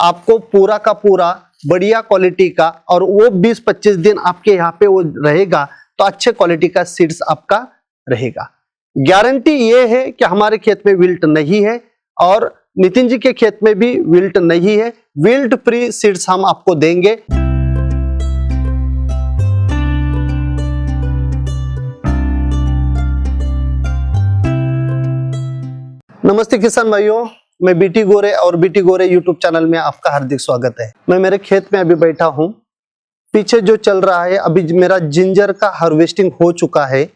आपको पूरा का पूरा बढ़िया क्वालिटी का, और वो 20-25 दिन आपके यहाँ पे वो रहेगा तो अच्छे क्वालिटी का सीड्स आपका रहेगा। गारंटी ये है कि हमारे खेत में विल्ट नहीं है और नितिन जी के खेत में भी विल्ट नहीं है। विल्ट फ्री सीड्स हम आपको देंगे। नमस्ते किसान भाइयों, मैं बीटी गोरे और बीटी गोरे यूट्यूब चैनल में आपका हार्दिक स्वागत है। मैं मेरे खेत में अभी बैठा हूं। पीछे जो चल रहा है, अभी मेरा जिंजर का हार्वेस्टिंग हो चुका है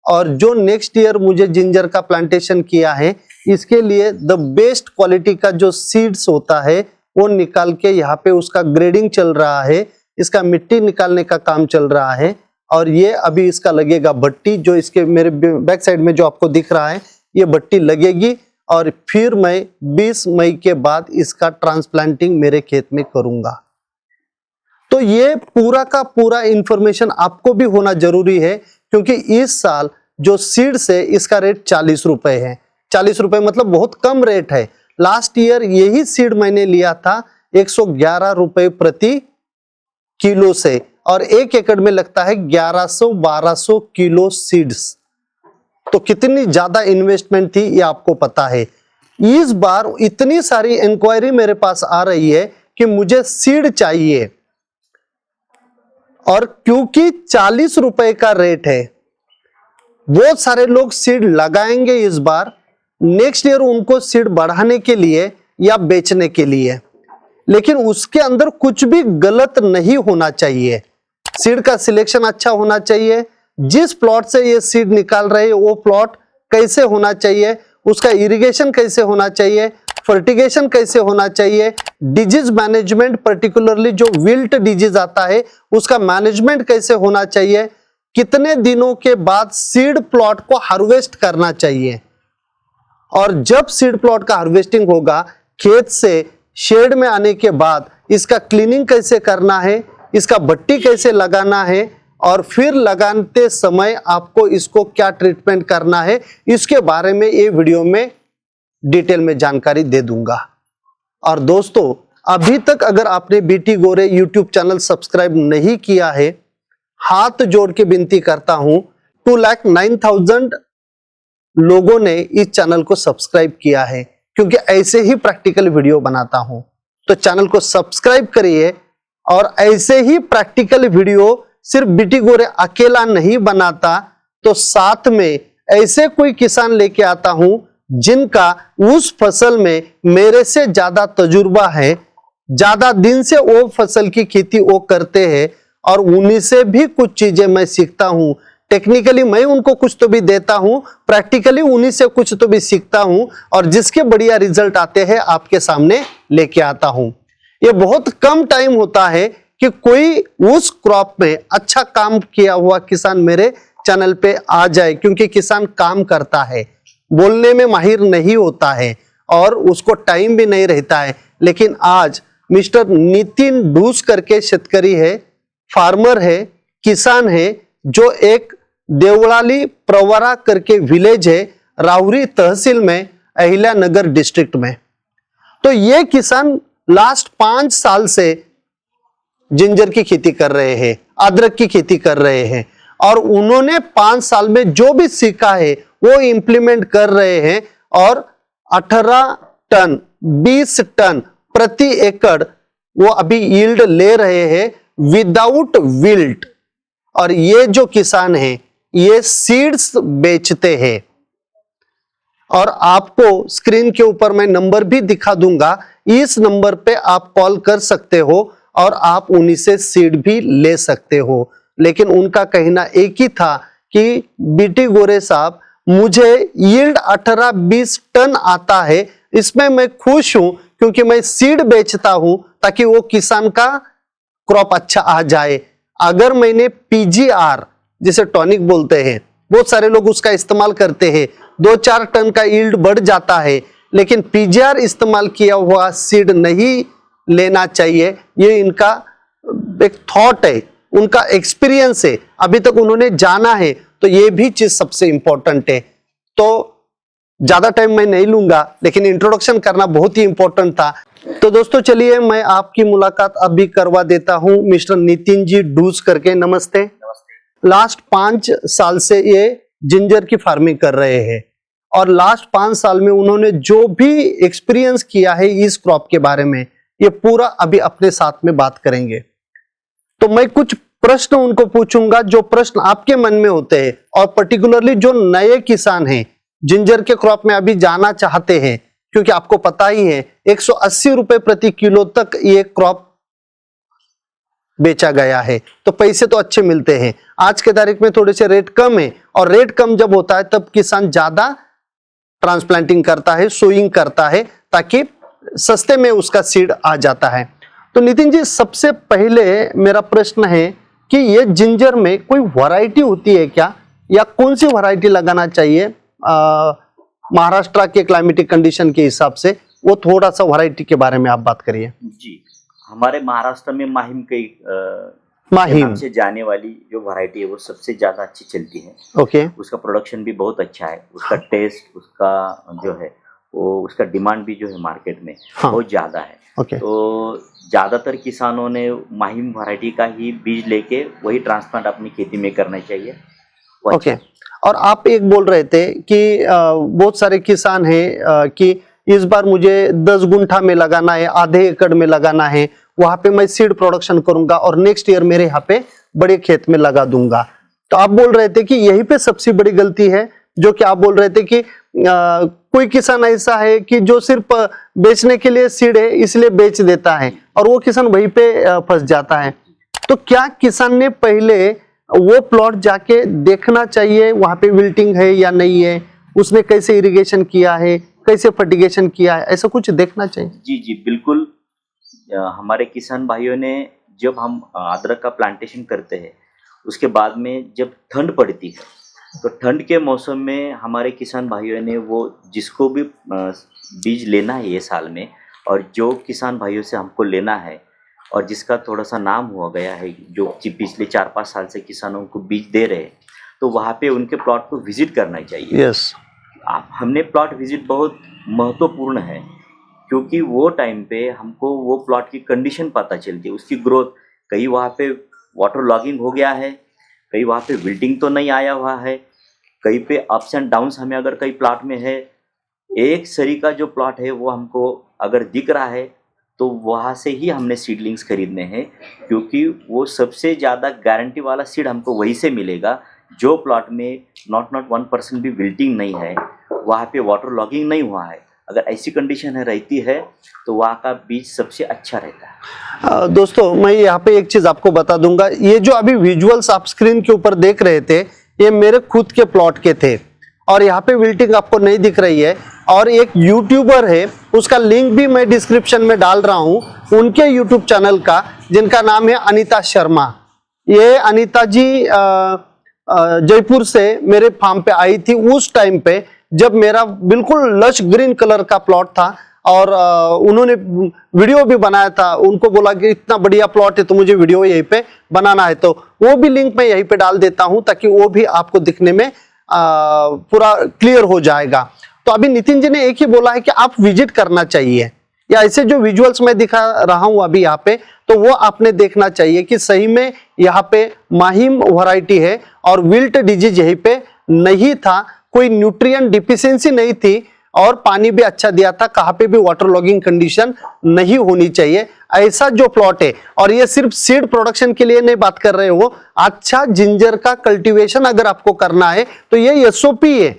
और जो नेक्स्ट ईयर मुझे जिंजर का प्लांटेशन किया है, इसके लिए द बेस्ट क्वालिटी का जो सीड्स होता है वो निकाल के यहाँ पे उसका ग्रेडिंग चल रहा है, इसका मिट्टी निकालने का काम चल रहा है। और ये अभी इसका लगेगा भट्टी, जो इसके मेरे बैक साइड में जो आपको दिख रहा है ये भट्टी लगेगी और फिर मैं 20 मई के बाद इसका ट्रांसप्लांटिंग मेरे खेत में करूंगा। तो ये पूरा का पूरा इंफॉर्मेशन आपको भी होना जरूरी है, क्योंकि इस साल जो सीड्स है इसका रेट 40 रुपए है। 40 रुपए मतलब बहुत कम रेट है। लास्ट ईयर यही सीड मैंने लिया था 111 रुपए प्रति किलो से, और 1 एकड़ में लगता है 1100-1200 किलो सीड्स। तो कितनी ज्यादा इन्वेस्टमेंट थी ये आपको पता है। इस बार इतनी सारी इंक्वायरी मेरे पास आ रही है कि मुझे सीड चाहिए, और क्योंकि 40 रुपए का रेट है, बहुत सारे लोग सीड लगाएंगे इस बार। नेक्स्ट ईयर उनको सीड बढ़ाने के लिए या बेचने के लिए, लेकिन उसके अंदर कुछ भी गलत नहीं होना चाहिए। सीड का सिलेक्शन अच्छा होना चाहिए। जिस प्लॉट से ये सीड निकाल रहे हैं वो प्लॉट कैसे होना चाहिए, उसका इरिगेशन कैसे होना चाहिए, फर्टिगेशन कैसे होना चाहिए, डिजीज मैनेजमेंट, पर्टिकुलरली जो विल्ट डिजीज आता है उसका मैनेजमेंट कैसे होना चाहिए, कितने दिनों के बाद सीड प्लॉट को हार्वेस्ट करना चाहिए, और जब सीड प्लॉट का हार्वेस्टिंग होगा खेत से शेड में आने के बाद इसका क्लीनिंग कैसे करना है, इसका भट्टी कैसे लगाना है, और फिर लगाते समय आपको इसको क्या ट्रीटमेंट करना है, इसके बारे में ये वीडियो में डिटेल में जानकारी दे दूंगा। और दोस्तों, अभी तक अगर आपने बीटी गोरे यूट्यूब चैनल सब्सक्राइब नहीं किया है, हाथ जोड़ के विनती करता हूं। 2,09,000 लोगों ने इस चैनल को सब्सक्राइब किया है, क्योंकि ऐसे ही प्रैक्टिकल वीडियो बनाता हूं। तो चैनल को सब्सक्राइब करिए, और ऐसे ही प्रैक्टिकल वीडियो सिर्फ बीटी गोरे अकेला नहीं बनाता, तो साथ में ऐसे कोई किसान लेके आता हूं जिनका उस फसल में मेरे से ज्यादा तजुर्बा है, ज्यादा दिन से वो फसल की खेती वो करते हैं, और उन्हीं से भी कुछ चीजें मैं सीखता हूं। टेक्निकली मैं उनको कुछ तो भी देता हूं, प्रैक्टिकली उन्हीं से कुछ तो भी सीखता हूं, और जिसके बढ़िया रिजल्ट आते हैं आपके सामने लेके आता हूं। ये बहुत कम टाइम होता है कि कोई उस क्रॉप में अच्छा काम किया हुआ किसान मेरे चैनल पे आ जाए, क्योंकि किसान काम करता है, बोलने में माहिर नहीं होता है और उसको टाइम भी नहीं रहता है। लेकिन आज मिस्टर नितिन ढूस करके शेतकरी है, फार्मर है, किसान है, जो एक देवड़ाली प्रवरा करके विलेज है, राहुरी तहसील में, अहिल्यानगर डिस्ट्रिक्ट में। तो ये किसान लास्ट 5 साल से जिंजर की खेती कर रहे हैं, अदरक की खेती कर रहे हैं, और उन्होंने 5 साल में जो भी सीखा है वो इंप्लीमेंट कर रहे हैं, और 18 टन 20 टन प्रति एकड़ वो अभी यील्ड ले रहे हैं विदाउट विल्ट। और ये जो किसान है ये सीड्स बेचते हैं, और आपको स्क्रीन के ऊपर मैं नंबर भी दिखा दूंगा, इस नंबर पे आप कॉल कर सकते हो और आप उन्हीं से सीड भी ले सकते हो। लेकिन उनका कहना एक ही था कि बीटी गोरे साहब, मुझे यील्ड 18-20 टन आता है, इसमें मैं खुश हूं, क्योंकि मैं सीड बेचता हूं ताकि वो किसान का क्रॉप अच्छा आ जाए। अगर मैंने पीजीआर जिसे टॉनिक बोलते हैं, बहुत सारे लोग उसका इस्तेमाल करते हैं, 2-4 टन का यील्ड बढ़ जाता है, लेकिन पीजीआर इस्तेमाल किया हुआ सीड नहीं लेना चाहिए। ये इनका एक थॉट है, उनका एक्सपीरियंस है, अभी तक उन्होंने जाना है, तो ये भी चीज सबसे इंपॉर्टेंट है। तो ज्यादा टाइम मैं नहीं लूंगा, लेकिन इंट्रोडक्शन करना बहुत ही इंपॉर्टेंट था। तो दोस्तों चलिए मैं आपकी मुलाकात अभी करवा देता हूं मिस्टर नितिन जी डूस करके। नमस्ते। नमस्ते। लास्ट 5 साल से ये जिंजर की फार्मिंग कर रहे हैं और लास्ट 5 साल में उन्होंने जो भी एक्सपीरियंस किया है इस क्रॉप के बारे में ये पूरा अभी अपने साथ में बात करेंगे। तो मैं कुछ प्रश्न उनको पूछूंगा जो प्रश्न आपके मन में होते हैं और पर्टिकुलरली जो नए किसान हैं जिंजर के क्रॉप में अभी जाना चाहते हैं, क्योंकि आपको पता ही है 180 रुपए प्रति किलो तक ये क्रॉप बेचा गया है, तो पैसे तो अच्छे मिलते हैं। आज के तारीख में थोड़े से रेट कम है और रेट कम जब होता है तब किसान ज्यादा ट्रांसप्लांटिंग करता है, सोइंग करता है, ताकि सस्ते में उसका सीड आ जाता है। तो नितिन जी सबसे पहले मेरा प्रश्न है कि ये जिंजर में कोई वैरायटी होती है क्या, या कौन सी वैरायटी लगाना चाहिए महाराष्ट्र के क्लाइमेटिक कंडीशन के हिसाब से, वो थोड़ा सा वैरायटी के बारे में आप बात करिए। जी, हमारे महाराष्ट्र में माहिम के माहिम नाम से जाने वाली जो वैरायटी है वो सबसे ज्यादा अच्छी चलती है। ओके। उसका प्रोडक्शन भी बहुत अच्छा है, उसका टेस्ट, उसका जो है वो, उसका डिमांड भी जो है मार्केट में बहुत ज्यादा है। ओके। तो ज्यादातर किसानों ने माहिम वैरायटी का ही बीज लेके वही ट्रांसप्लांट अपनी खेती में करना चाहिए। ओके। और आप एक बोल रहे थे कि बहुत सारे किसान हैं कि इस बार मुझे 10 गुंठा में लगाना है, आधे एकड़ में लगाना है, वहां पे मैं सीड प्रोडक्शन करूंगा और नेक्स्ट ईयर मेरे यहाँ पे बड़े खेत में लगा दूंगा। तो आप बोल रहे थे कि यही पे सबसे बड़ी गलती है, जो कि आप बोल रहे थे कि कोई किसान ऐसा है कि जो सिर्फ बेचने के लिए सीड है इसलिए बेच देता है और वो किसान वहीं पे फंस जाता है। तो क्या किसान ने पहले वो प्लॉट जाके देखना चाहिए वहां पे विल्टिंग है या नहीं है, उसने कैसे इरिगेशन किया है, कैसे फर्टिगेशन किया है, ऐसा कुछ देखना चाहिए? जी जी बिल्कुल। हमारे किसान भाइयों ने, जब हम अदरक का प्लांटेशन करते हैं उसके बाद में जब ठंड पड़ती है तो ठंड के मौसम में हमारे किसान भाइयों ने वो जिसको भी बीज लेना है ये साल में, और जो किसान भाइयों से हमको लेना है और जिसका थोड़ा सा नाम हुआ गया है, जो कि पिछले 4-5 साल से किसानों को बीज दे रहे हैं, तो वहाँ पे उनके प्लॉट को विजिट करना चाहिए। यस। हमने प्लॉट विजिट बहुत महत्वपूर्ण है, क्योंकि वो टाइम पे हमको वो प्लॉट की कंडीशन पता चलती है, उसकी ग्रोथ। कहीं वहाँ पे वाटर लॉगिंग हो गया है, कहीं वहाँ पे विल्टिंग तो नहीं आया हुआ है, कहीं पे अप्स एंड डाउन्स हमें अगर कई प्लॉट में है, एक सरी का जो प्लॉट है वो हमको अगर दिख रहा है तो वहाँ से ही हमने सीडलिंग्स खरीदने हैं, क्योंकि वो सबसे ज़्यादा गारंटी वाला सीड हमको वहीं से मिलेगा जो प्लॉट में नॉट 1% भी विल्टिंग नहीं है, वहाँ पे वाटर लॉगिंग नहीं हुआ है। अगर ऐसी कंडीशन है रहती है तो वहाँ का बीज सबसे अच्छा रहता है। दोस्तों मैं यहाँ पे एक चीज आपको बता दूंगा, ये जो अभी विजुअल्स आप स्क्रीन के ऊपर देख रहे थे ये मेरे खुद के प्लॉट के थे और यहाँ पे विल्टिंग आपको नहीं दिख रही है। और एक यूट्यूबर है, उसका लिंक भी मैं डिस्क्रिप्शन में डाल रहा हूँ, उनके यूट्यूब चैनल का, जिनका नाम है अनीता शर्मा। ये अनीता जी जयपुर से मेरे फार्म पे आई थी उस टाइम पे जब मेरा बिल्कुल लश ग्रीन कलर का प्लॉट था और उन्होंने वीडियो भी बनाया था। उनको बोला कि इतना बढ़िया प्लॉट है तो मुझे वीडियो यहीं पे बनाना है, तो वो भी लिंक मैं यहीं पे डाल देता हूं ताकि वो भी आपको दिखने में पूरा क्लियर हो जाएगा। तो अभी नितिन जी ने एक ही बोला है कि आप विजिट करना चाहिए, या ऐसे जो विजुअल्स मैं दिखा रहा हूं अभी यहाँ पे, तो वो आपने देखना चाहिए कि सही में यहाँ पे माहिम वैरायटी है और विल्ट डिजीज यहीं पे नहीं था, कोई न्यूट्रिएंट डिफिशियंसी नहीं थी और पानी भी अच्छा दिया था, कहाँ पे भी वाटर लॉगिंग कंडीशन नहीं होनी चाहिए। ऐसा जो प्लॉट है, और ये सिर्फ सीड प्रोडक्शन के लिए नहीं बात कर रहे हो, अच्छा जिंजर का कल्टीवेशन अगर आपको करना है तो ये एसओपी है,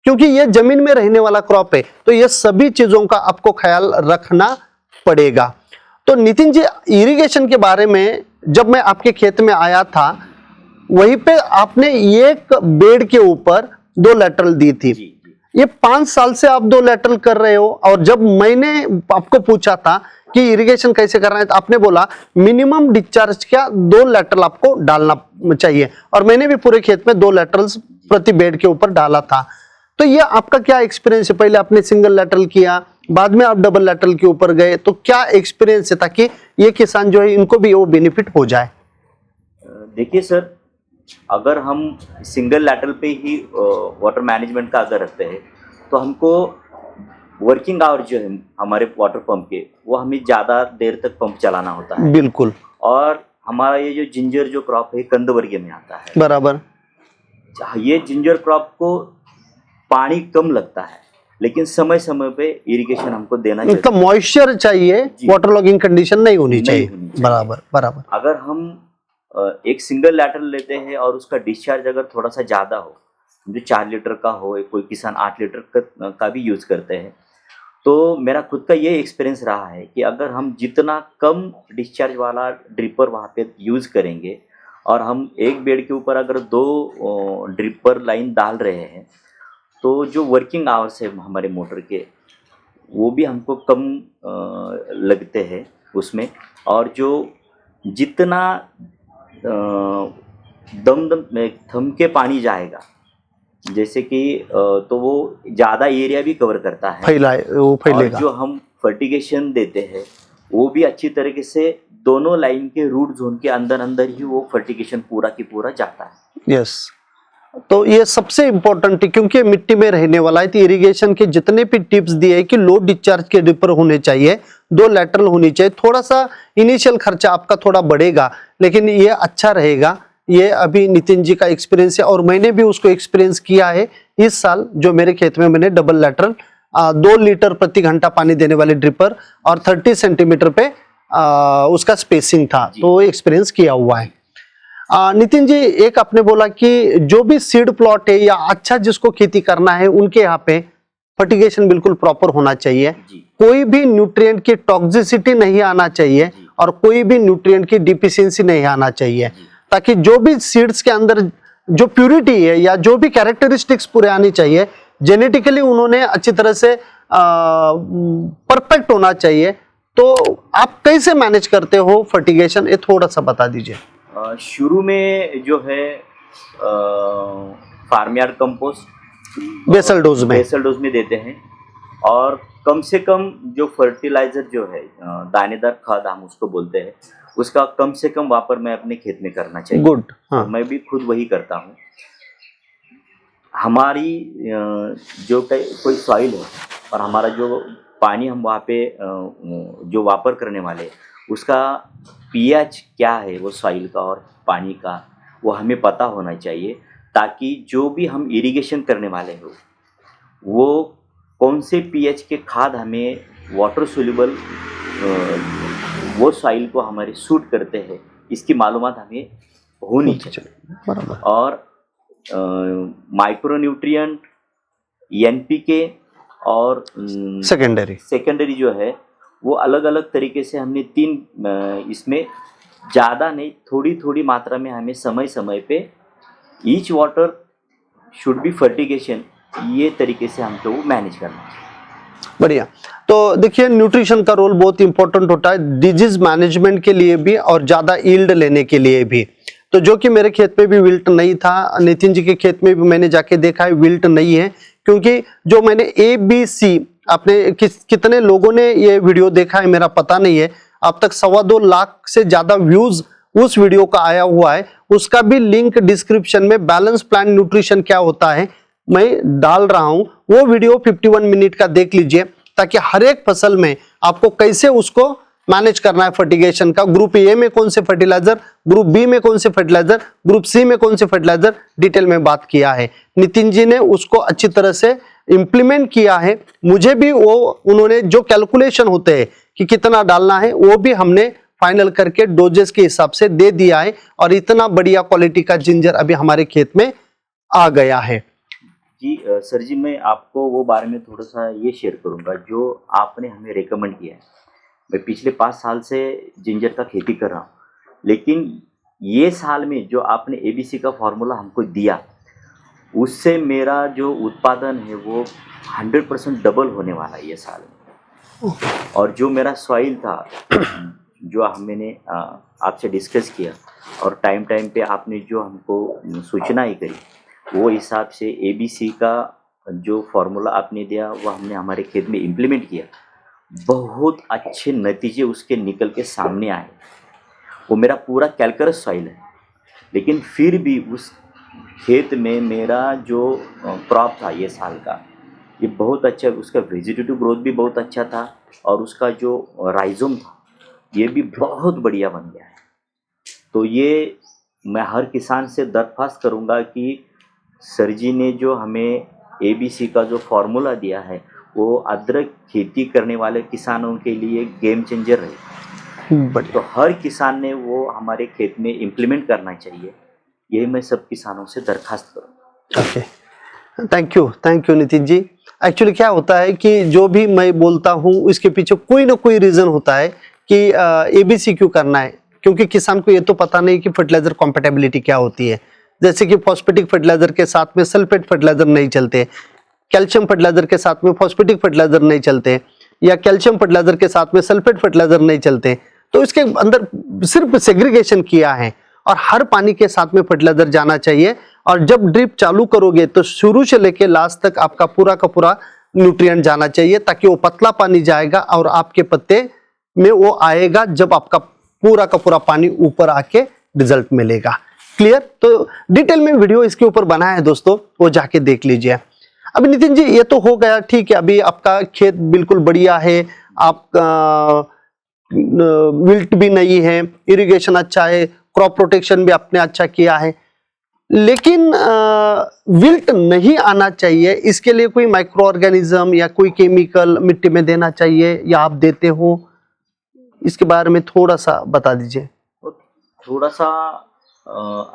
क्योंकि ये जमीन में रहने वाला क्रॉप है, तो ये सभी चीजों का आपको ख्याल रखना पड़ेगा। तो नितिन जी इरिगेशन के बारे में जब मैं आपके खेत में आया था वहीं पे आपने एक बेड के ऊपर 2 लैटरल दी थी। ये 5 साल से आप 2 लैटरल कर रहे हो, और जब मैंने आपको पूछा था कि इरिगेशन कैसे करना है तो आपने बोला मिनिमम डिस्चार्ज का 2 लैटरल आपको डालना चाहिए, और मैंने भी पूरे खेत में 2 लैटरल्स प्रति बेड के ऊपर डाला था। तो ये आपका क्या एक्सपीरियंस है? पहले आपने सिंगल लैटरल किया, बाद में आप डबल लैटरल के ऊपर गए, तो क्या एक्सपीरियंस है ताकि ये किसान जो है इनको भी वो बेनिफिट हो जाए? देखिए सर, अगर हम सिंगल लैटरल पे ही वाटर मैनेजमेंट का अगर रखते हैं तो हमको वर्किंग आवर जो है हमारे वाटर पंप के, वो हमें ज़्यादा देर तक पंप चलाना होता है। बिल्कुल और हमारा ये जो जिंजर जो क्रॉप है कंद वर्गीय में आता है। बराबर। ये जिंजर क्रॉप को पानी कम लगता है, लेकिन समय समय पे इरिगेशन हमको देना चाहिए। मतलब मॉइस्चर चाहिए, वाटर लॉगिंग कंडीशन नहीं होनी चाहिए। बराबर बराबर। अगर हम एक सिंगल लैटरल लेते हैं और उसका डिस्चार्ज अगर थोड़ा सा ज़्यादा हो, जो 4 लीटर का हो, कोई किसान 8 लीटर का भी यूज़ करते हैं, तो मेरा खुद का ये एक्सपीरियंस रहा है कि अगर हम जितना कम डिस्चार्ज वाला ड्रिपर वहाँ पे यूज़ करेंगे और हम एक बेड के ऊपर अगर 2 ड्रिपर लाइन डाल रहे हैं, तो जो वर्किंग आवर्स है हमारे मोटर के, वो भी हमको कम लगते हैं उसमें। और जो जितना दम थम के पानी जाएगा, जैसे कि तो वो ज़्यादा एरिया भी कवर करता है, वो फैलेगा। और जो हम फर्टिगेशन देते हैं वो भी अच्छी तरीके से दोनों लाइन के रूट जोन के अंदर अंदर ही वो फर्टिगेशन पूरा की पूरा जाता है। यस, तो ये सबसे इम्पोर्टेंट है क्योंकि मिट्टी में रहने वाला है। तो इरिगेशन के जितने भी टिप्स दिए हैं कि लो डिस्चार्ज के ड्रिपर होने चाहिए, 2 लैटरल होनी चाहिए। थोड़ा सा इनिशियल खर्चा आपका थोड़ा बढ़ेगा, लेकिन ये अच्छा रहेगा। ये अभी नितिन जी का एक्सपीरियंस है और मैंने भी उसको एक्सपीरियंस किया है इस साल। जो मेरे खेत में मैंने डबल लैटरल 2 लीटर प्रति घंटा पानी देने वाले ड्रिपर और 30 सेंटीमीटर पे उसका स्पेसिंग था, तो एक्सपीरियंस किया हुआ है। नितिन जी, एक आपने बोला कि जो भी सीड प्लॉट है या अच्छा जिसको खेती करना है, उनके यहाँ पे फर्टिगेशन बिल्कुल प्रॉपर होना चाहिए। कोई भी न्यूट्रिएंट की टॉक्सिसिटी नहीं आना चाहिए और कोई भी न्यूट्रिएंट की डिफिशियंसी नहीं आना चाहिए, ताकि जो भी सीड्स के अंदर जो प्यूरिटी है या जो भी कैरेक्टरिस्टिक्स पूरे आनी चाहिए, जेनेटिकली उन्होंने अच्छी तरह से परफेक्ट होना चाहिए। तो आप कैसे मैनेज करते हो फर्टिगेशन, ये थोड़ा सा बता दीजिए। शुरू में जो है फार्मयार्ड कंपोस्ट बेसल डोज में देते हैं, और कम से कम जो फर्टिलाइजर जो है दानेदार खाद हम उसको बोलते हैं, उसका कम से कम वापर मैं अपने खेत में करना चाहिए। गुड, हाँ। मैं भी खुद वही करता हूँ। हमारी जो कोई सॉइल है और हमारा जो पानी हम वहाँ पे जो वापर करने वाले, उसका पीएच क्या है वो सॉइल का और पानी का, वो हमें पता होना चाहिए, ताकि जो भी हम इरिगेशन करने वाले हो वो कौन से पीएच के खाद हमें वाटर सोल्यूबल वो सॉइल को हमारे सूट करते हैं, इसकी मालूमात हमें होनी चाहिए। और माइक्रोन्यूट्रिएंट, एनपीके और सेकेंडरी जो है वो अलग अलग तरीके से हमने 3 इसमें ज़्यादा नहीं, थोड़ी थोड़ी मात्रा में हमें समय समय पे each water should be fertigation, ये तरीके से हमको वो मैनेज करना है। बढ़िया। तो देखिए, न्यूट्रिशन का रोल बहुत इंपॉर्टेंट होता है डिजीज मैनेजमेंट के लिए भी और ज़्यादा यील्ड लेने के लिए भी। तो जो कि मेरे खेत में भी विल्ट नहीं था, नितिन जी के खेत में भी मैंने जाके देखा है विल्ट नहीं है, क्योंकि जो मैंने ABC, आपने कितने लोगों ने ये वीडियो देखा है मेरा पता नहीं है, अब तक 2.25 लाख से ज्यादा व्यूज उस वीडियो का आया हुआ है। उसका भी लिंक डिस्क्रिप्शन में बैलेंस प्लान न्यूट्रिशन क्या होता है मैं डाल रहा हूं, वो वीडियो 51 मिनट का देख लीजिए, ताकि हर एक फसल में आपको कैसे उसको मैनेज करना है फर्टिगेशन का। ग्रुप ए में कौन से फर्टिलाइजर, ग्रुप बी में कौन से फर्टिलाइजर, ग्रुप सी में कौन से फर्टिलाइजर, डिटेल में बात किया है। नितिन जी ने उसको अच्छी तरह से इंप्लीमेंट किया है। मुझे भी वो उन्होंने जो कैलकुलेशन होते हैं कि कितना डालना है, वो भी हमने फाइनल करके डोजेस के हिसाब से दे दिया है, और इतना बढ़िया क्वालिटी का जिंजर अभी हमारे खेत में आ गया है। जी सर जी, मैं आपको वो बारे में थोड़ा सा ये शेयर करूंगा जो आपने हमें रेकमेंड किया है। मैं पिछले 5 साल से जिंजर का खेती कर रहा हूँ, लेकिन ये साल में जो आपने ABC का फॉर्मूला हमको दिया, उससे मेरा जो उत्पादन है वो 100% डबल होने वाला है ये साल में। और जो मेरा सॉइल था जो मैंने आपसे डिस्कस किया, और टाइम टाइम पे आपने जो हमको सूचना ही करी, वो हिसाब से ABC का जो फॉर्मूला आपने दिया वो हमने हमारे खेत में इम्प्लीमेंट किया। बहुत अच्छे नतीजे उसके निकल के सामने आए। वो मेरा पूरा कैल्करस सॉइल है, लेकिन फिर भी उस खेत में मेरा जो क्रॉप था ये साल का, ये बहुत अच्छा, उसका वेजिटेटिव ग्रोथ भी बहुत अच्छा था और उसका जो राइजोम था ये भी बहुत बढ़िया बन गया है। तो ये मैं हर किसान से दरख्वास्त करूँगा कि सर जी ने जो हमें ABC का जो फार्मूला दिया है वो अदरक खेती करने वाले किसानों के लिए गेम चेंजर है। बढ़िया। तो हर किसान ने वो हमारे खेत में इम्प्लीमेंट करना चाहिए, यही मैं सब किसानों से दरख्वास्त करूँ। Okay, thank you Nitin ji. Actually क्या होता है कि जो भी मैं बोलता हूँ इसके पीछे कोई ना कोई रीजन होता है कि ABC क्यों करना है, क्योंकि किसान को ये तो पता नहीं कि फर्टिलाइजर कॉम्पेटेबिलिटी क्या होती है। जैसे कि फॉस्फेटिक फर्टिलाइजर के साथ में सल्फेट फर्टिलाइजर नहीं चलते, कैल्शियम फर्टिलाइजर के साथ में फॉस्फेटिक फर्टिलाइजर नहीं चलते, या कैल्शियम फर्टिलाइजर के साथ में सल्फेट फर्टिलाइजर नहीं चलते। तो इसके अंदर सिर्फ सेग्रीगेशन किया है और हर पानी के साथ में फर्टिलाइजर जाना चाहिए। और जब ड्रिप चालू करोगे तो शुरू से लेके लास्ट तक आपका पूरा का पूरा न्यूट्रिएंट जाना चाहिए, ताकि वो पतला पानी जाएगा और आपके पत्ते में वो आएगा जब आपका पूरा का पूरा पानी ऊपर आके रिजल्ट मिलेगा। क्लियर? तो डिटेल में वीडियो इसके ऊपर बना है दोस्तों, वो जाके देख लीजिए। अभी नितिन जी ये तो हो गया, ठीक है, अभी आपका खेत बिल्कुल बढ़िया है, आप विल्ट भी नहीं है, इरिगेशन अच्छा है, क्रॉप प्रोटेक्शन भी आपने अच्छा किया है, लेकिन विल्ट नहीं आना चाहिए, इसके लिए कोई माइक्रो ऑर्गेनिज्म या कोई केमिकल मिट्टी में देना चाहिए या आप देते हो, इसके बारे में थोड़ा सा बता दीजिए। थोड़ा सा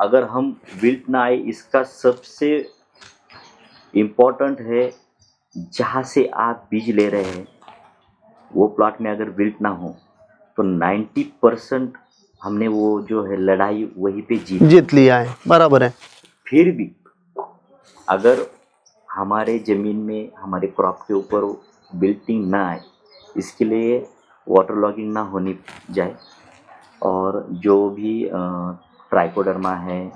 अगर हम विल्ट ना आए, इसका सबसे इम्पोर्टेंट है जहाँ से आप बीज ले रहे हैं वो प्लॉट में अगर विल्ट ना हो तो 90% हमने वो जो है लड़ाई वहीं पे जीत लिया है। बराबर है। फिर भी अगर हमारे ज़मीन में हमारे क्रॉप के ऊपर विल्टिंग ना आए, इसके लिए वाटर लॉगिंग ना होनी जाए, और जो भी ट्राइकोडर्मा है,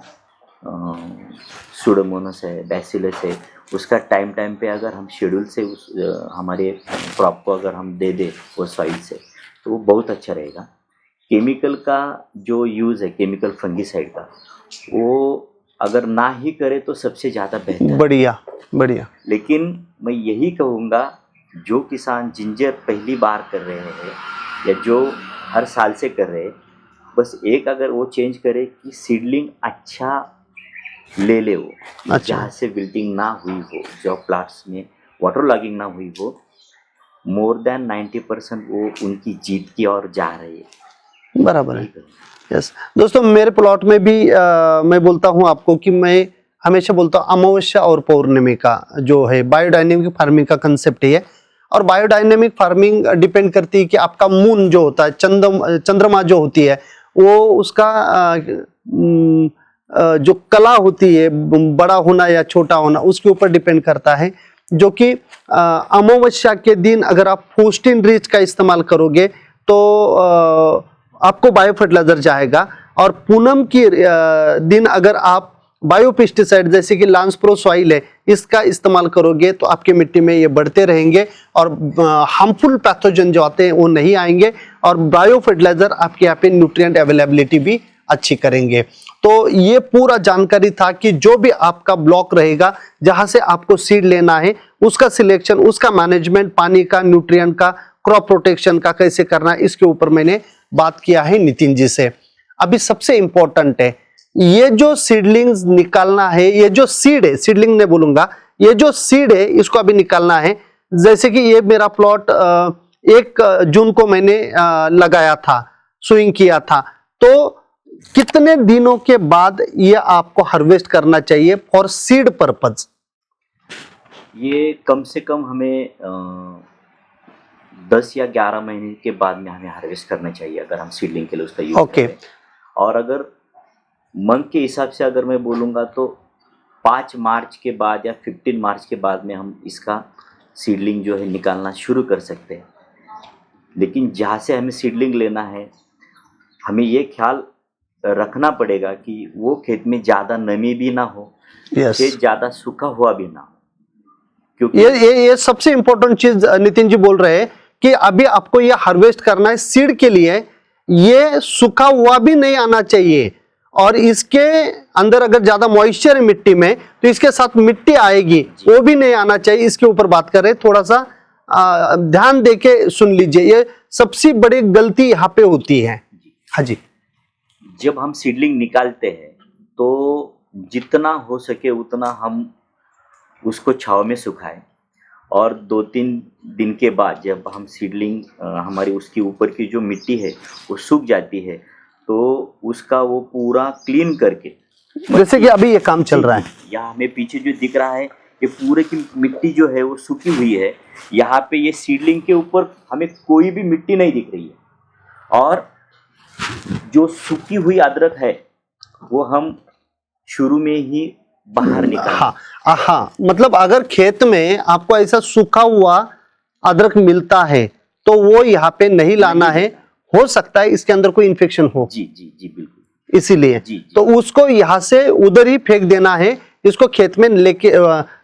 सुडोमोनास है, बैसिलस है, उसका टाइम पे अगर हम शेड्यूल से उस हमारे क्रॉप को अगर हम दे दें वो सॉइल से, तो वो बहुत अच्छा रहेगा। केमिकल का जो यूज़ है, केमिकल फंगीसाइड का, वो अगर ना ही करे तो सबसे ज़्यादा बेहतर। बढ़िया। लेकिन मैं यही कहूँगा, जो किसान जिंजर पहली बार कर रहे हैं या जो हर साल से कर रहे हैं, बस एक अगर वो चेंज करे कि सीडलिंग अच्छा ले वो, अच्छा। जहाँ से विल्टिंग ना हुई हो, जो प्लांट्स में वाटर लॉगिंग ना हुई हो, मोर देन 90% वो उनकी जीत की ओर जा रही है। बराबर है। यस दोस्तों, मेरे प्लॉट में भी मैं बोलता हूँ आपको कि मैं हमेशा बोलता हूँ अमावस्या और पौर्णिमा का जो है बायोडायनेमिक फार्मिंग का कंसेप्ट है। और बायोडायनेमिक फार्मिंग डिपेंड करती है कि आपका मून जो होता है, चंद्रमा जो होती है, वो उसका जो कला होती है, बड़ा होना या छोटा होना, उसके ऊपर डिपेंड करता है। जो कि अमावस्या के दिन अगर आप फोस्टिन रिच का इस्तेमाल करोगे तो आपको बायो फर्टिलाइजर जाएगा, और पूनम की दिन अगर आप बायो पेस्टिसाइड जैसे कि लांस प्रो सॉइल है, इसका इस्तेमाल करोगे तो आपके मिट्टी में ये बढ़ते रहेंगे और हार्मफुल पैथोजन जो आते हैं वो नहीं आएंगे, और बायो फर्टिलाइजर आपके यहाँ पे न्यूट्रिएंट अवेलेबिलिटी भी अच्छी करेंगे। तो ये पूरा जानकारी था कि जो भी आपका ब्लॉक रहेगा जहां से आपको सीड लेना है, उसका सिलेक्शन, उसका मैनेजमेंट, पानी का, न्यूट्रिएंट का, क्रॉप प्रोटेक्शन का कैसे करना है, इसके ऊपर मैंने बात किया है नितिन जी से। अभी सबसे इंपॉर्टेंट है, ये जो सीडलिंग्स निकालना है, ये जो सीड है, सीडलिंग नहीं बोलूंगा, ये जो सीड है इसको अभी निकालना है। जैसे कि ये मेरा प्लॉट 1 जून को मैंने लगाया था, सोइंग किया था, तो कितने दिनों के बाद ये आपको हार्वेस्ट करना चाहिए फॉर सीड पर्पज? ये कम से कम हमें 10 या 11 महीने के बाद में हमें हार्वेस्ट करना चाहिए, अगर हम सीडलिंग के लिए उसका यूज करें। और अगर मंथ के हिसाब से अगर मैं बोलूँगा तो 5 मार्च के बाद या 15 मार्च के बाद में हम इसका सीडलिंग जो है निकालना शुरू कर सकते हैं। लेकिन जहाँ से हमें सीडलिंग लेना है, हमें ये ख्याल रखना पड़ेगा कि वो खेत में ज़्यादा नमी भी ना हो, खेत ज़्यादा सूखा हुआ भी ना हो, क्योंकि ये सबसे इंपॉर्टेंट चीज नितिन जी बोल रहे हैं कि अभी आपको ये हार्वेस्ट करना है सीड के लिए, ये सूखा हुआ भी नहीं आना चाहिए और इसके अंदर अगर ज्यादा मॉइस्चर है मिट्टी में तो इसके साथ मिट्टी आएगी, वो भी नहीं आना चाहिए। इसके ऊपर बात कर रहे हैं, थोड़ा सा ध्यान देके सुन लीजिए, ये सबसे बड़ी गलती यहाँ पे होती है। हाँ जी। जब हम सीडलिंग निकालते हैं तो जितना हो सके उतना हम उसको छांव में सुखाएं, और 2-3 दिन के बाद जब हम सीडलिंग हमारी उसकी ऊपर की जो मिट्टी है वो सूख जाती है तो उसका वो पूरा क्लीन करके, जैसे कि अभी ये काम चल रहा है, यहाँ हमें पीछे जो दिख रहा है ये पूरे की मिट्टी जो है वो सूखी हुई है। यहाँ पे ये सीडलिंग के ऊपर हमें कोई भी मिट्टी नहीं दिख रही है, और जो सूखी हुई अदरक है वो हम शुरू में ही बाहर निकाल। हाँ, मतलब अगर खेत में आपको ऐसा सूखा हुआ अदरक मिलता है तो वो यहाँ पे नहीं लाना है, हो सकता है इसके अंदर कोई इन्फेक्शन हो। जी जी जी बिल्कुल, इसीलिए जी। तो उसको यहाँ से उधर ही फेंक देना है, इसको खेत में लेके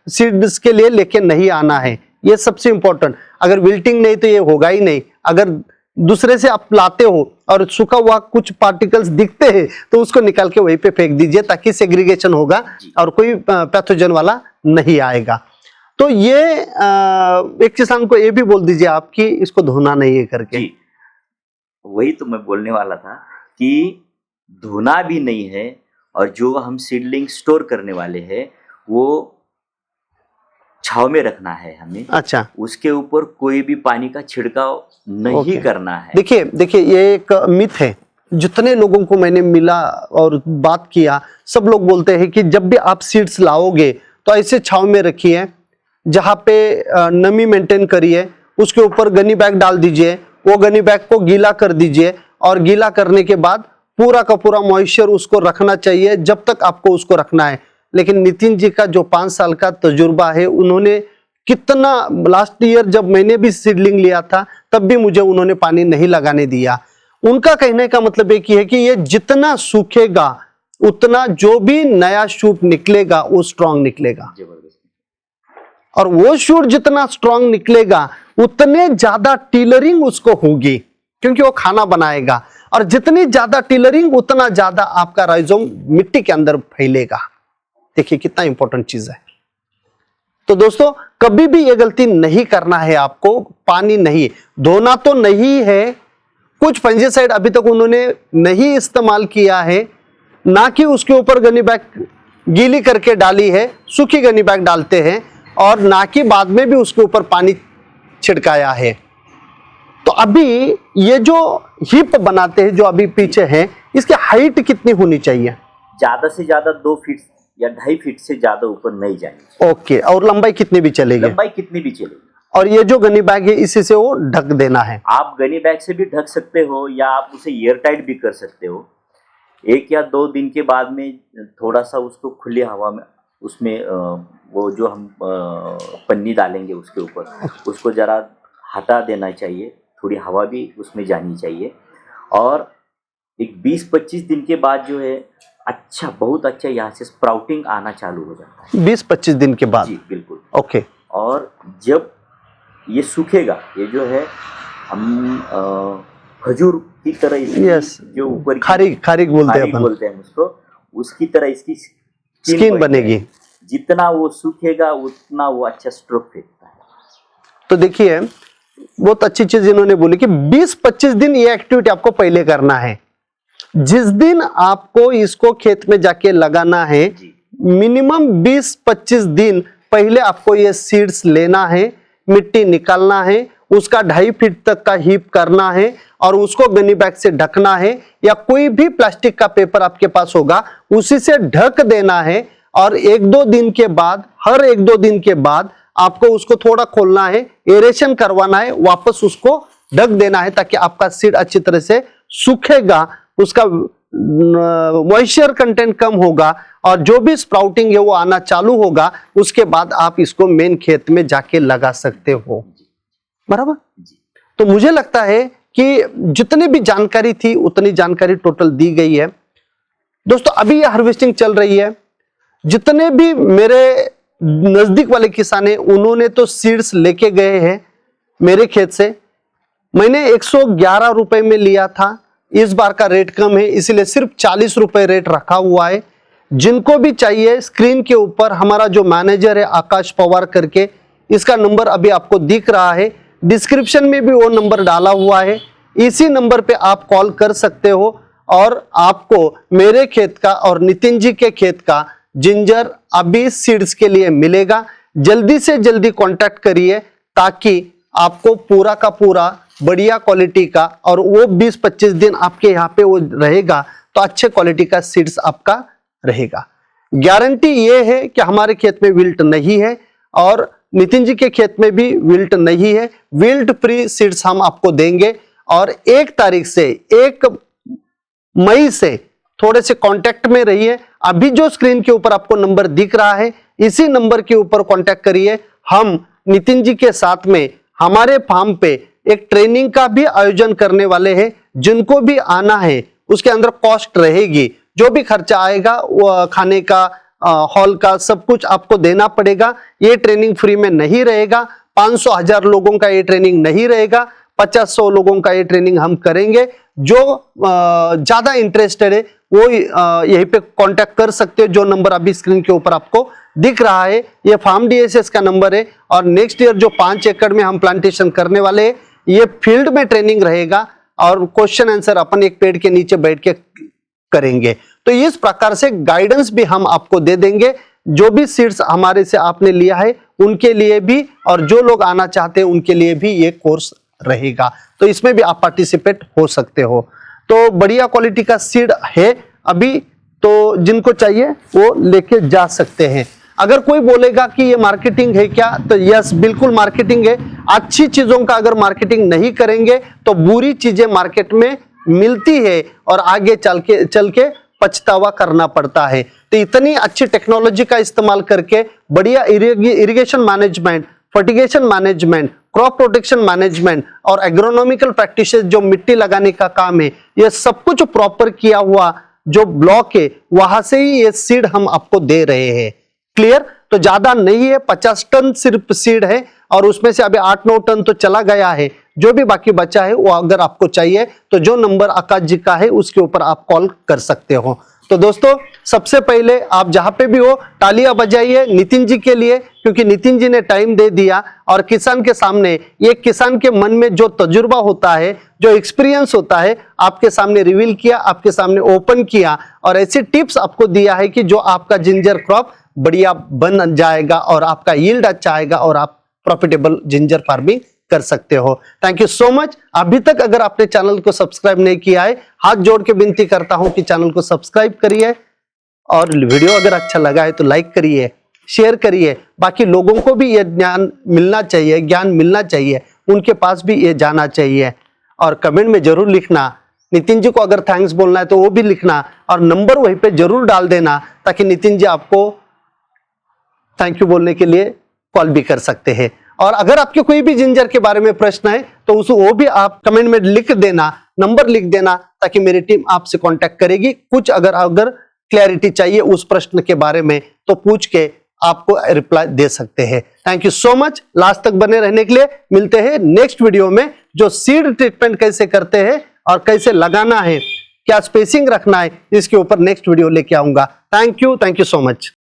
सीड्स के लिए लेके नहीं आना है, ये सबसे इंपॉर्टेंट। अगर विल्टिंग नहीं तो ये होगा ही नहीं। अगर दूसरे से आप लाते हो और सूखा हुआ कुछ पार्टिकल्स दिखते हैं तो उसको निकाल के वहीं पे फेंक दीजिए, ताकि सेग्रीगेशन होगा और कोई पैथोजन वाला नहीं आएगा। तो ये एक किसान को ये भी बोल दीजिए आप कि इसको धोना नहीं है करके। जी, वही तो मैं बोलने वाला था कि धोना भी नहीं है, और जो हम सीडलिंग स्टोर करने वाले हैं वो छांव में रखना है हमें। अच्छा, उसके ऊपर कोई भी पानी का छिड़काव नहीं करना है। देखिए ये एक मिथ है, जितने लोगों को मैंने मिला और बात किया सब लोग बोलते हैं कि जब भी आप सीड्स लाओगे तो ऐसे छांव में रखिए, जहाँ पे नमी मेंटेन करिए, उसके ऊपर गनी बैग डाल दीजिए, वो गनी बैग को गीला कर दीजिए, और गीला करने के बाद पूरा का पूरा मॉइस्चर उसको रखना चाहिए जब तक आपको उसको रखना है। लेकिन नितिन जी का जो 5 साल का तजुर्बा है, उन्होंने कितना, लास्ट ईयर जब मैंने भी सीडलिंग लिया था तब भी मुझे उन्होंने पानी नहीं लगाने दिया। उनका कहने का मतलब एक ही है कि ये जितना सूखेगा उतना जो भी नया शूट निकलेगा वो स्ट्रांग निकलेगा, और वो शूट जितना स्ट्रांग निकलेगा उतने ज्यादा टिलरिंग उसको होगी, क्योंकि वो खाना बनाएगा, और जितनी ज्यादा टिलरिंग उतना ज्यादा आपका राइजोम मिट्टी के अंदर फैलेगा। देखिए कितना इंपॉर्टेंट चीज है। तो दोस्तों कभी भी ये गलती नहीं करना है आपको। पानी नहीं धोना तो नहीं है, कुछ फंजीसाइड अभी तक उन्होंने नहीं इस्तेमाल किया है, ना कि उसके ऊपर गनी बैग गीली करके डाली है, सूखी गनी बैग डालते हैं, और ना कि बाद में भी उसके ऊपर पानी छिड़काया है। तो अभी ये जो हिप बनाते हैं जो अभी पीछे है, इसकी हाइट कितनी होनी चाहिए? ज्यादा से ज्यादा 2 फीट या 2.5 फीट से ज्यादा ऊपर नहीं जानी। ओके, और लंबाई कितनी भी चलेगी? लंबाई कितनी भी चलेगी। और ये जो गनी बैग है इसी से वो ढक देना है। आप गनी बैग से भी ढक सकते हो, या आप उसे एयर टाइट भी कर सकते हो। 1 या 2 दिन के बाद में थोड़ा सा उसको खुली हवा में, उसमें वो जो हम पन्नी डालेंगे उसके ऊपर, उसको जरा हटा देना चाहिए, थोड़ी हवा भी उसमें जानी चाहिए। और एक 20-25 दिन के बाद जो है अच्छा, बहुत अच्छा यहाँ से स्प्राउटिंग आना चालू हो जाता है। 20-25 दिन के बाद? जी बिल्कुल। ओके। और जब ये सूखेगा, ये जो है हम खजूर की तरह यस, जो ऊपर खारिक बोलते हैं उसको, उसकी तरह इसकी स्किन बनेगी। जितना वो सूखेगा उतना वो अच्छा स्ट्रोक फेंकता है। तो देखिए बहुत अच्छी चीज इन्होंने बोली कि 20-25 दिन ये एक्टिविटी आपको पहले करना है। जिस दिन आपको इसको खेत में जाके लगाना है, मिनिमम 20-25 दिन पहले आपको ये सीड्स लेना है, मिट्टी निकालना है, उसका 2.5 फीट तक का हीप करना है, और उसको गनी बैग से ढकना है, या कोई भी प्लास्टिक का पेपर आपके पास होगा उसी से ढक देना है। और 1-2 दिन के बाद, हर 1-2 दिन के बाद आपको उसको थोड़ा खोलना है, एरेशन करवाना है, वापस उसको ढक देना है, ताकि आपका सीड अच्छी तरह से सूखेगा, उसका मॉइस्चर कंटेंट कम होगा, और जो भी स्प्राउटिंग है वो आना चालू होगा। उसके बाद आप इसको मेन खेत में जाके लगा सकते हो, बराबर। तो मुझे लगता है कि जितनी भी जानकारी थी उतनी जानकारी टोटल दी गई है। दोस्तों अभी ये हार्वेस्टिंग चल रही है, जितने भी मेरे नजदीक वाले किसान हैं उन्होंने तो सीड्स लेके गए हैं मेरे खेत से। मैंने 111 रुपए में लिया था, इस बार का रेट कम है, इसलिए सिर्फ 40 रुपए रेट रखा हुआ है। जिनको भी चाहिए स्क्रीन के ऊपर हमारा जो मैनेजर है आकाश पवार करके, इसका नंबर अभी आपको दिख रहा है, डिस्क्रिप्शन में भी वो नंबर डाला हुआ है। इसी नंबर पे आप कॉल कर सकते हो और आपको मेरे खेत का और नितिन जी के खेत का जिंजर अभी सीड्स के लिए मिलेगा। जल्दी से जल्दी कांटेक्ट करिए ताकि आपको पूरा का पूरा बढ़िया क्वालिटी का, और वो 20-25 दिन आपके यहाँ पे वो रहेगा तो अच्छे क्वालिटी का सीड्स आपका रहेगा। गारंटी ये है कि हमारे खेत में विल्ट नहीं है और नितिन जी के खेत में भी विल्ट नहीं है। विल्ट फ्री सीड्स हम आपको देंगे और 1 तारीख से 1 मई से थोड़े से कांटेक्ट में रहिए। अभी जो स्क्रीन के ऊपर आपको नंबर दिख रहा है, इसी नंबर के ऊपर कांटेक्ट करिए। हम नितिन जी के साथ में हमारे फार्म पे एक ट्रेनिंग का भी आयोजन करने वाले हैं। जिनको भी आना है उसके अंदर कॉस्ट रहेगी, जो भी खर्चा आएगा वो खाने का, हॉल का, सब कुछ आपको देना पड़ेगा। ये ट्रेनिंग फ्री में नहीं रहेगा। 500-1000 लोगों का ये ट्रेनिंग नहीं रहेगा, 50-100 लोगों का ये ट्रेनिंग हम करेंगे। जो ज्यादा इंटरेस्टेड है वो यहीं पे कांटेक्ट कर सकते हो। जो नंबर अभी स्क्रीन के ऊपर आपको दिख रहा है ये फार्म डीएसएस का नंबर है। और नेक्स्ट ईयर जो 5 एकड़ में हम प्लांटेशन करने वाले हैं, ये फील्ड में ट्रेनिंग रहेगा और क्वेश्चन आंसर अपन एक पेड़ के नीचे बैठ के करेंगे। तो इस प्रकार से गाइडेंस भी हम आपको दे देंगे। जो भी सीड्स हमारे से आपने लिया है उनके लिए भी, और जो लोग आना चाहते हैं उनके लिए भी ये कोर्स रहेगा। तो इसमें भी आप पार्टिसिपेट हो सकते हो। तो बढ़िया क्वालिटी का सीड है अभी, तो जिनको चाहिए वो लेके जा सकते हैं। अगर कोई बोलेगा कि ये मार्केटिंग है क्या, तो यस बिल्कुल मार्केटिंग है। अच्छी चीजों का अगर मार्केटिंग नहीं करेंगे तो बुरी चीजें मार्केट में मिलती है और आगे चल के पछतावा करना पड़ता है। तो इतनी अच्छी टेक्नोलॉजी का इस्तेमाल करके बढ़िया irrigation management, fertigation management, crop protection management और एग्रोनॉमिकल प्रैक्टिसेस जो मिट्टी लगाने का काम है, ये सब कुछ प्रॉपर किया हुआ जो ब्लॉक है वहां से ही ये सीड हम आपको दे रहे हैं। क्लियर? तो ज्यादा नहीं है, 50 टन सिर्फ सीड है और उसमें से अभी 8-9 टन तो चला गया है। जो भी बाकी बचा है वो अगर आपको चाहिए तो जो नंबर आकाश जी का है उसके ऊपर आप कॉल कर सकते हो। तो दोस्तों सबसे पहले आप जहां पे भी हो तालियां बजाइए नितिन जी के लिए, क्योंकि नितिन जी ने टाइम दे दिया और किसान के सामने, एक किसान के मन में जो तजुर्बा होता है, जो एक्सपीरियंस होता है, आपके सामने रिवील किया, आपके सामने ओपन किया और ऐसी टिप्स आपको दिया है कि जो आपका जिंजर क्रॉप बढ़िया बन जाएगा और आपका यील्ड अच्छा आएगा और आप प्रॉफिटेबल जिंजर फार्मिंग कर सकते हो। Thank you so much. अभी तक अगर आपने चैनल को सब्सक्राइब नहीं किया है, हाथ जोड़ के विनती करता हूं कि चैनल को सब्सक्राइब करिए और वीडियो अगर अच्छा लगा है तो लाइक करिए, शेयर करिए। बाकी लोगों को भी ये ज्ञान मिलना चाहिए, उनके पास भी ये जाना चाहिए। और कमेंट में जरूर लिखना, नितिन जी को अगर थैंक्स बोलना है तो वो भी लिखना और नंबर वहीं पे जरूर डाल देना ताकि नितिन जी आपको थैंक यू बोलने के लिए कॉल भी कर सकते हैं। और अगर आपके कोई भी जिंजर के बारे में प्रश्न है तो वो भी आप कमेंट में लिख देना, नंबर लिख देना ताकि मेरी टीम आपसे कांटेक्ट करेगी। कुछ अगर क्लैरिटी चाहिए उस प्रश्न के बारे में तो पूछ के आपको रिप्लाई दे सकते हैं। Thank you so much. Last तक बने रहने के लिए। मिलते हैं नेक्स्ट वीडियो में, जो सीड ट्रीटमेंट कैसे करते हैं और कैसे लगाना है, क्या स्पेसिंग रखना है, इसके ऊपर नेक्स्ट वीडियो लेके आऊंगा। Thank you so much.